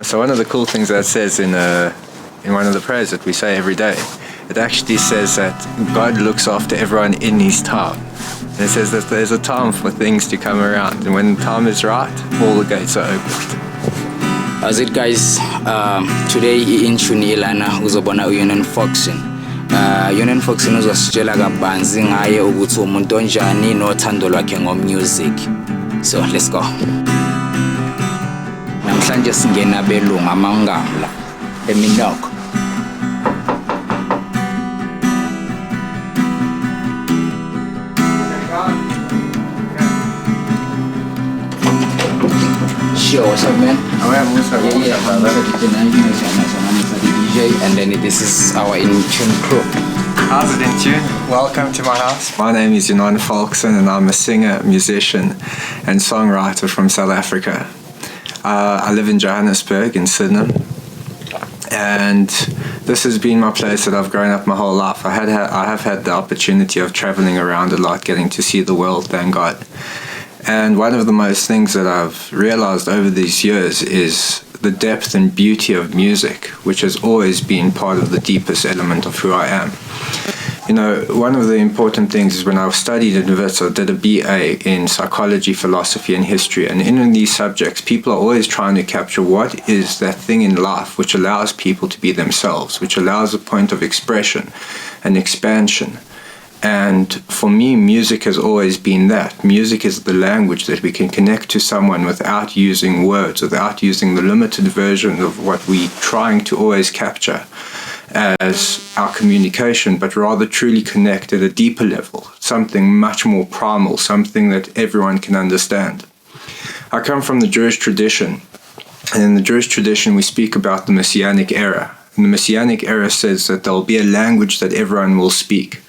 So one of the cool things that it says in one of the prayers that we say every day, it actually says that God looks after everyone in his time. And it says that there's a time for things to come around, and when the time is right, all the gates are opened. How's it, guys? Today InTUNE ilana uzobona Yinon Falkson. Yinon Falkson uzositshela kabanzi ngaye ukuthi umuntu onjani nothando lwakhe ngomusic. So let's go. Namhlanje singena belungu amangamla eminoko. Sure, what's up, man? And then this is our InTUNE crew. How's it, InTUNE? Welcome to my house. My name is Yinon Falkson, and I'm a singer, musician, and songwriter from South Africa. I live in Johannesburg, in Sydney, and this has been my place that I've grown up my whole life. I have had the opportunity of traveling around a lot, getting to see the world, thank God. And one of the most things that I've realized over these years is the depth and beauty of music, which has always been part of the deepest element of who I am. You know, one of the important things is when I studied at university, I did a BA in psychology, philosophy, and history. And in these subjects, people are always trying to capture what is that thing in life which allows people to be themselves, which allows a point of expression and expansion. And for me, music has always been that. Music is the language that we can connect to someone without using words, without using the limited version of what we're trying to always capture as our communication, but rather truly connect at a deeper level, something much more primal, something that everyone can understand. I come from the Jewish tradition, and in the Jewish tradition we speak about the Messianic era. And the Messianic era says that there will be a language that everyone will speak.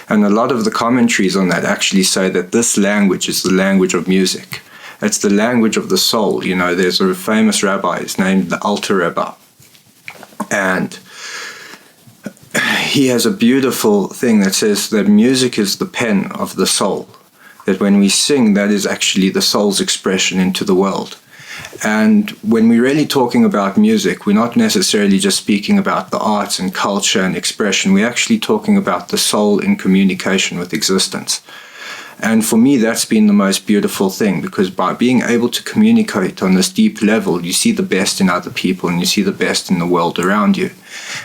And a lot of the commentaries on that actually say that this language is the language of music. It's the language of the soul. You know, there's a famous rabbi, he's named the Alter Rebbe. And he has a beautiful thing that says that music is the pen of the soul. That when we sing, that is actually the soul's expression into the world. And when we're really talking about music, we're not necessarily just speaking about the arts and culture and expression. We're actually talking about the soul in communication with existence. And for me, that's been the most beautiful thing, because by being able to communicate on this deep level, you see the best in other people and you see the best in the world around you.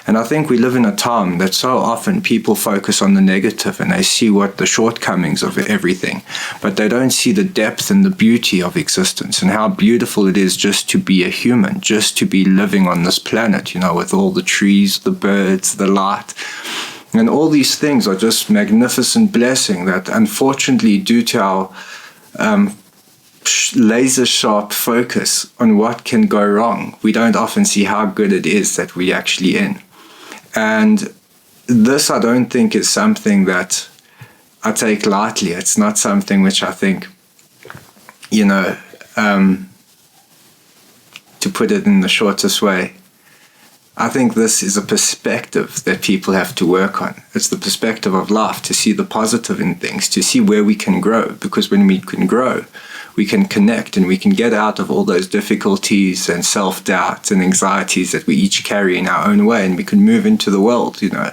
And I think we live in a time that so often people focus on the negative and they see what the shortcomings of everything, but they don't see the depth and the beauty of existence and how beautiful it is just to be a human, just to be living on this planet, you know, with all the trees, the birds, the light. And all these things are just magnificent blessing that, unfortunately, due to our laser-sharp focus on what can go wrong, we don't often see how good it is that we're actually in. And this, I don't think, is something that I take lightly. It's not something which I think, you know, to put it in the shortest way, I think this is a perspective that people have to work on. It's the perspective of life, to see the positive in things, to see where we can grow. Because when we can grow, we can connect and we can get out of all those difficulties and self-doubt and anxieties that we each carry in our own way, and we can move into the world, you know.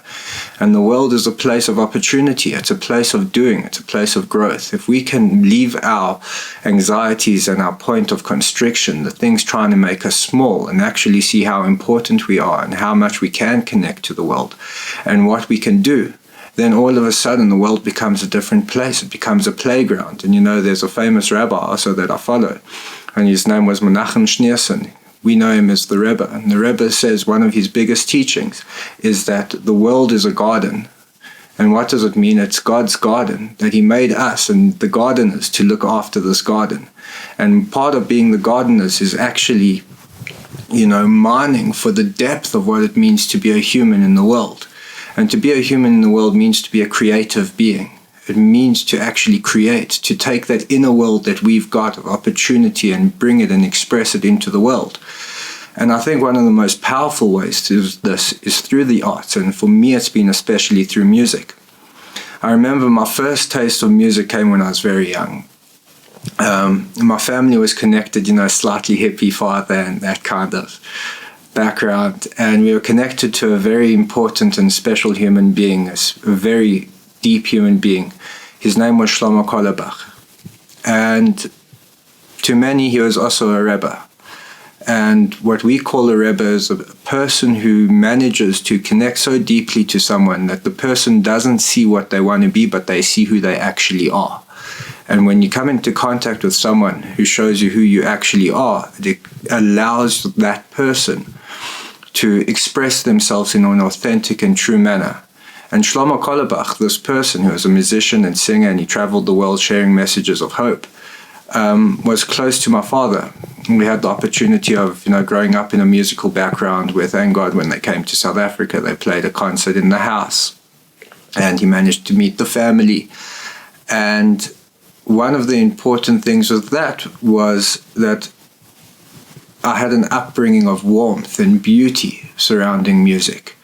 And the world is a place of opportunity. It's a place of doing. It's a place of growth. If we can leave our anxieties and our point of constriction, the things trying to make us small, and actually see how important we are and how much we can connect to the world and what we can do, then all of a sudden the world becomes a different place. It becomes a playground. And you know, there's a famous rabbi also that I follow, and his name was Menachem Schneerson. We know him as the Rebbe. And the Rebbe says one of his biggest teachings is that the world is a garden. And what does it mean? It's God's garden, that he made us and the gardeners to look after this garden. And part of being the gardeners is actually, you know, mining for the depth of what it means to be a human in the world. And to be a human in the world means to be a creative being. It means to actually create, to take that inner world that we've got of opportunity and bring it and express it into the world. And I think one of the most powerful ways to do this is through the arts. And for me, it's been especially through music. I remember my first taste of music came when I was very young. My family was connected, slightly hippie father and that kind of background. And we were connected to a very important and special human being, a very deep human being. His name was Shlomo Kolobach. And to many, he was also a Rebbe. And what we call a Rebbe is a person who manages to connect so deeply to someone that the person doesn't see what they want to be, but they see who they actually are. And when you come into contact with someone who shows you who you actually are, it allows that person to express themselves in an authentic and true manner. And Shlomo Kolobach, this person who was a musician and singer, and he traveled the world sharing messages of hope, was close to my father. We had the opportunity of, growing up in a musical background where, thank God, when they came to South Africa, they played a concert in the house. And he managed to meet the family. And one of the important things with that was that I had an upbringing of warmth and beauty surrounding music.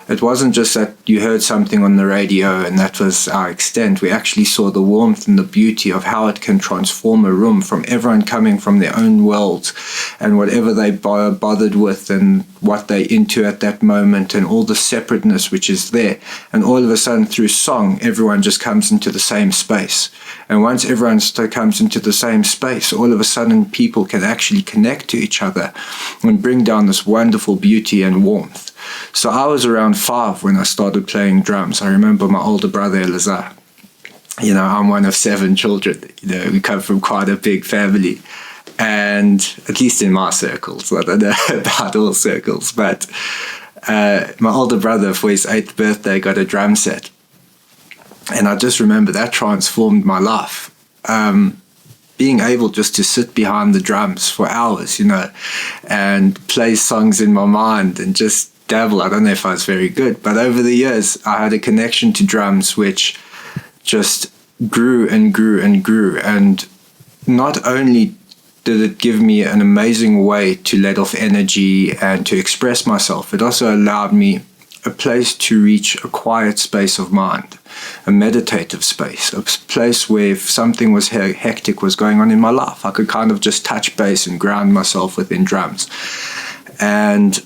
It wasn't just that you heard something on the radio and that was our extent. We actually saw the warmth and the beauty of how it can transform a room from everyone coming from their own worlds and whatever they bothered with and what they into at that moment and all the separateness which is there. And all of a sudden through song, everyone just comes into the same space. And once everyone comes into the same space, all of a sudden people can actually connect to each other and bring down this wonderful beauty and warmth. So I was around 5 when I started playing drums. I remember my older brother, Elazar. I'm one of 7 children. We come from quite a big family. And at least in my circles, I don't know about all circles, but my older brother, for his 8th birthday, got a drum set. And I just remember that transformed my life. Being able just to sit behind the drums for hours, and play songs in my mind and just dabble. I don't know if I was very good, but over the years, I had a connection to drums which just grew and grew and grew. And not only did it give me an amazing way to let off energy and to express myself, it also allowed me a place to reach a quiet space of mind, a meditative space, a place where if something was hectic was going on in my life, I could kind of just touch base and ground myself within drums. And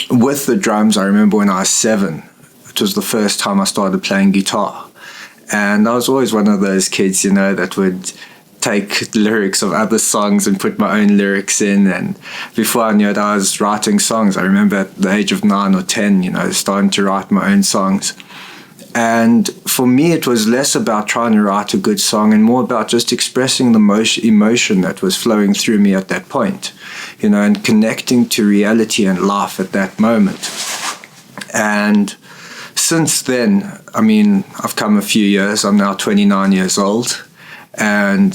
with the drums, I remember when I was 7, it was the first time I started playing guitar. And I was always one of those kids, that would take lyrics of other songs and put my own lyrics in. And before I knew it, I was writing songs. I remember at the age of 9 or 10, starting to write my own songs. And for me, it was less about trying to write a good song and more about just expressing the emotion that was flowing through me at that point, and connecting to reality and life at that moment. And since then, I've come a few years. I'm now 29 years old. And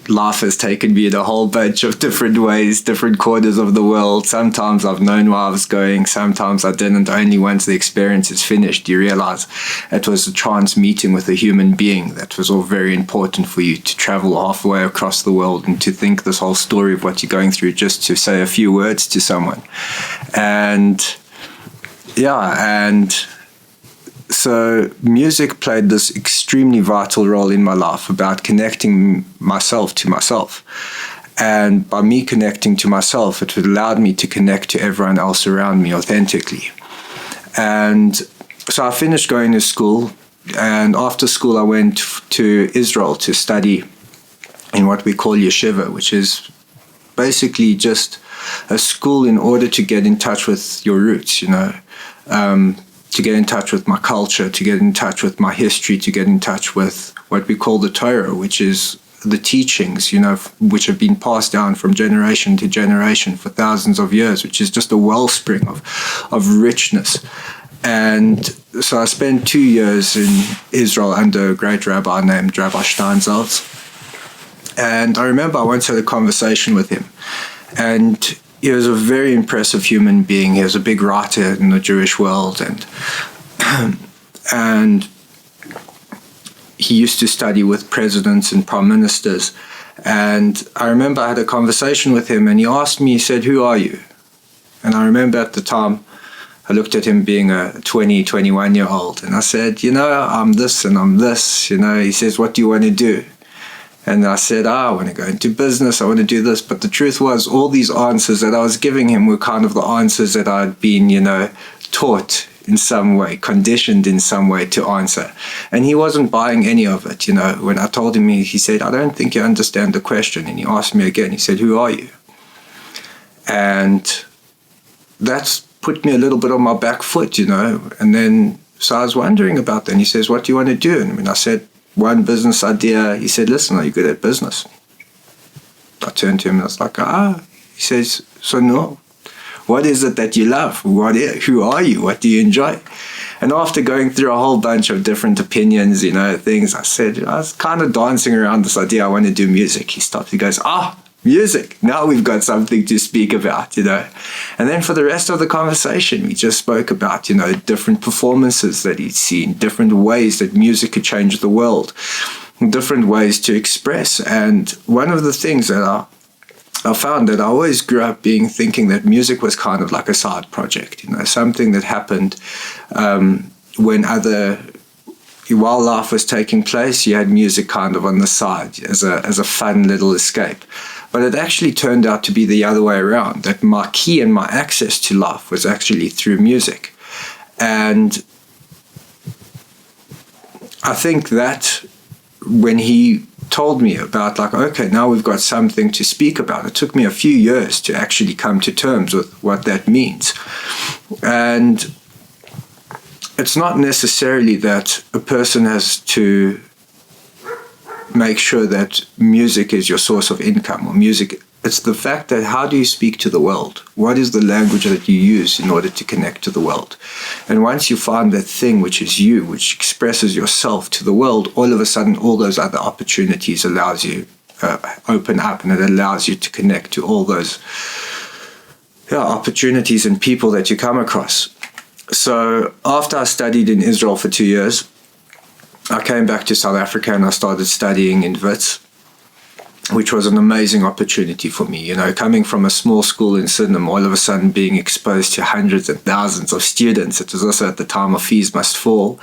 life has taken me in a whole bunch of different ways, different corners of the world. Sometimes I've known where I was going, sometimes I didn't. Only once the experience is finished, you realize it was a chance meeting with a human being that was all very important for you to travel halfway across the world and to think this whole story of what you're going through just to say a few words to someone. And so music played this extremely vital role in my life about connecting myself to myself. And by me connecting to myself, it allowed me to connect to everyone else around me authentically. And so I finished going to school. And after school, I went to Israel to study in what we call yeshiva, which is basically just a school in order to get in touch with your roots, to get in touch with my culture, to get in touch with my history, to get in touch with what we call the Torah, which is the teachings, which have been passed down from generation to generation for thousands of years, which is just a wellspring of richness. And so I spent 2 years in Israel under a great rabbi named Rabbi Steinsaltz. And I remember I once had a conversation with him. And he was a very impressive human being. He was a big writer in the Jewish world, and he used to study with presidents and prime ministers. And I remember I had a conversation with him, and he asked me, he said, "Who are you?" And I remember at the time, I looked at him being a 21-year-old, and I said, "I'm this and I'm this." He says, "What do you want to do?" And I said, I want to go into business, I want to do this. But the truth was, all these answers that I was giving him were kind of the answers that I'd been, taught in some way, conditioned in some way to answer. And he wasn't buying any of it. When I told him, he said, I don't think you understand the question. And he asked me again, he said, who are you? And that's put me a little bit on my back foot, And then, so I was wondering about that. And he says, what do you want to do? And when I said, one business idea, he said, listen, are you good at business? I turned to him and I was like, He says, so no. What is it that you love? Who are you? What do you enjoy? And after going through a whole bunch of different opinions, things, I said, I was kind of dancing around this idea, I want to do music. He stopped, he goes, music. Now we've got something to speak about, And then for the rest of the conversation, we just spoke about, different performances that he'd seen, different ways that music could change the world, different ways to express. And one of the things that I found that I always grew up thinking that music was kind of like a side project, something that happened while life was taking place, you had music kind of on the side as a fun little escape. But it actually turned out to be the other way around, that my key and my access to life was actually through music. And I think that when he told me about okay, now we've got something to speak about, it took me a few years to actually come to terms with what that means. And it's not necessarily that a person has to make sure that music is your source of income or music. It's the fact that how do you speak to the world? What is the language that you use in order to connect to the world? And once you find that thing which is you, which expresses yourself to the world, all of a sudden all those other opportunities allows you open up, and it allows you to connect to all those opportunities and people that you come across. So after I studied in Israel for 2 years, I came back to South Africa and I started studying in Wits, which was an amazing opportunity for me. Coming from a small school in Sydenham, all of a sudden being exposed to hundreds and thousands of students. It was also at the time of fees must fall.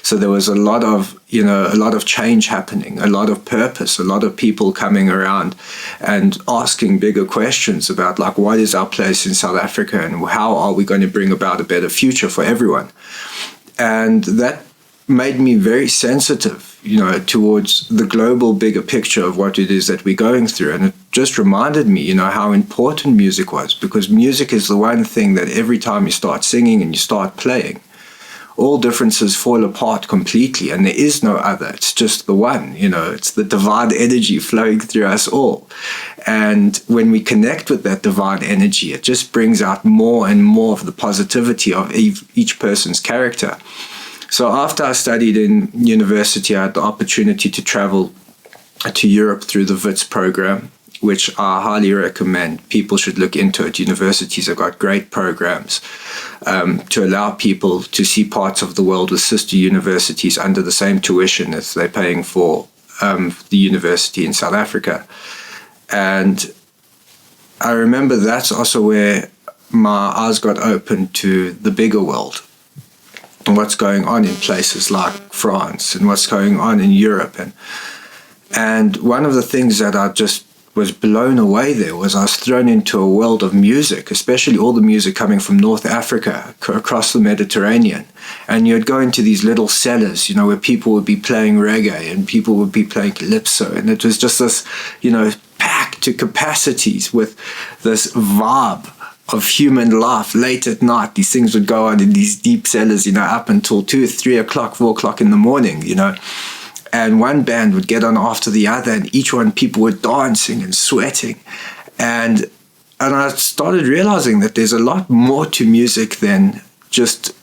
So there was a lot of change happening, a lot of purpose, a lot of people coming around and asking bigger questions about what is our place in South Africa and how are we going to bring about a better future for everyone. And that made me very sensitive, towards the global bigger picture of what it is that we're going through. And it just reminded me, how important music was, because music is the one thing that every time you start singing and you start playing, all differences fall apart completely, and there is no other. It's just the one, it's the divine energy flowing through us all. And when we connect with that divine energy, it just brings out more and more of the positivity of each person's character. So after I studied in university, I had the opportunity to travel to Europe through the Wits program, which I highly recommend. People should look into it. Universities have got great programs to allow people to see parts of the world with sister universities under the same tuition as they're paying for the university in South Africa. And I remember that's also where my eyes got open to the bigger world and what's going on in places like France and what's going on in Europe. And one of the things that I just was blown away there was I was thrown into a world of music, especially all the music coming from North Africa across the Mediterranean. And you'd go into these little cellars, where people would be playing reggae and people would be playing calypso. And it was just this, packed to capacities with this vibe of human life late at night. These things would go on in these deep cellars, up until 2, 3 o'clock, 4 o'clock in the morning, And one band would get on after the other, and each one people were dancing and sweating. And I started realizing that there's a lot more to music than just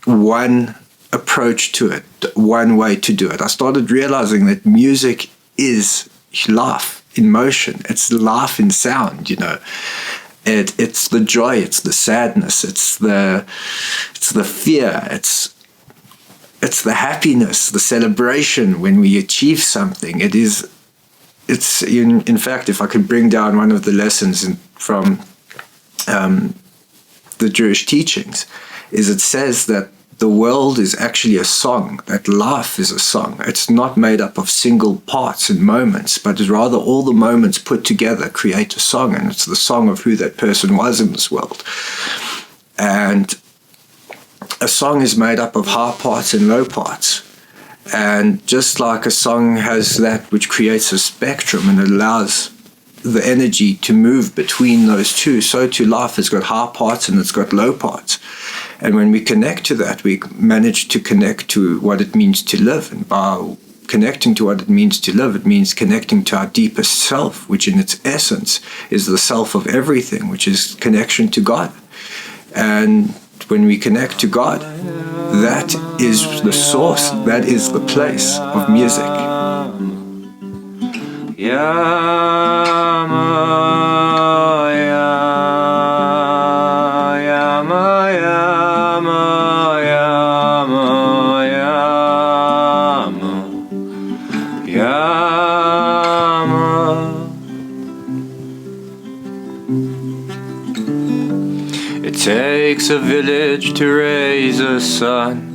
one approach to it, one way to do it. I started realizing that music is life in motion. It's life in sound, It's the joy, it's the sadness, it's the fear, it's the happiness, the celebration when we achieve something. It's in fact, if I could bring down one of the lessons from the Jewish teachings, is it says that the world is actually a song, that life is a song. It's not made up of single parts and moments, but is rather all the moments put together create a song, and it's the song of who that person was in this world. And a song is made up of high parts and low parts. And just like a song has that which creates a spectrum and allows the energy to move between those two, so too life has got high parts and it's got low parts. And when we connect to that, we manage to connect to what it means to live. And by connecting to what it means to live, it means connecting to our deepest self, which in its essence is the self of everything, which is connection to God. And when we connect to God, that is the source, that is the place of music. It takes a village to raise a son.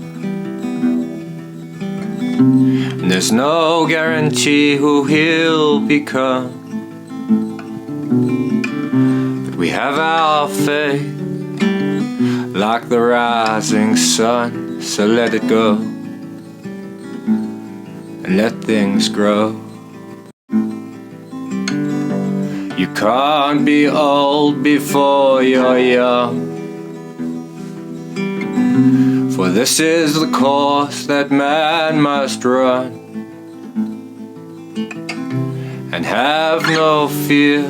And there's no guarantee who he'll become. But we have our faith, like the rising sun. So let it go and let things grow. You can't be old before you're young, for this is the course that man must run. And have no fear,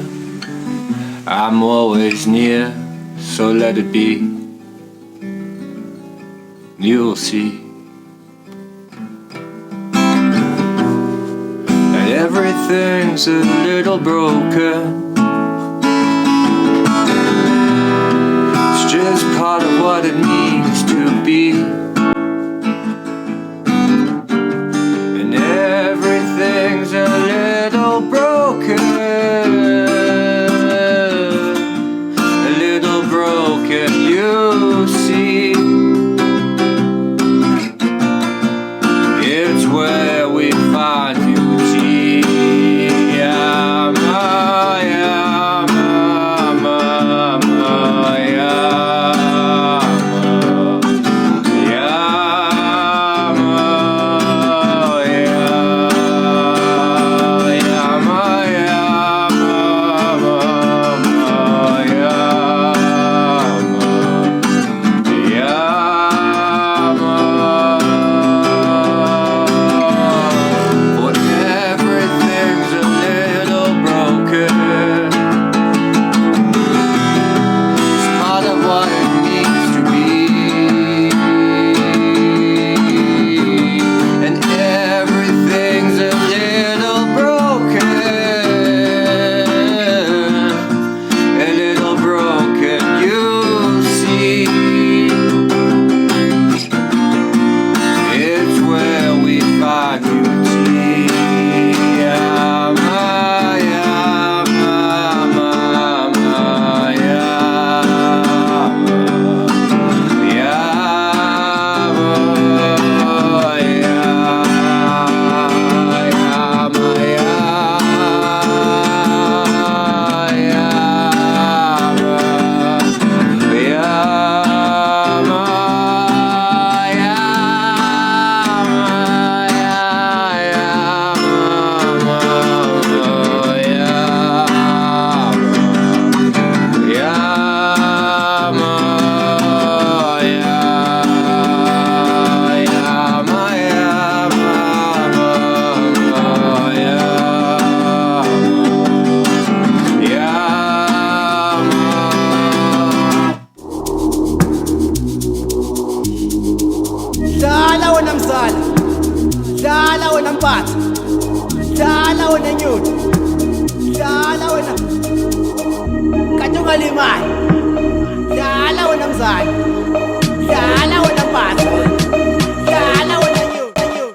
I'm always near, so let it be. You'll see that everything's a little broken. It's just part of what it means to be. And everything's a little broken. A little broken, you see. It's where we find beauty. Dala wena nyoni. Dala wena. Katunga limai.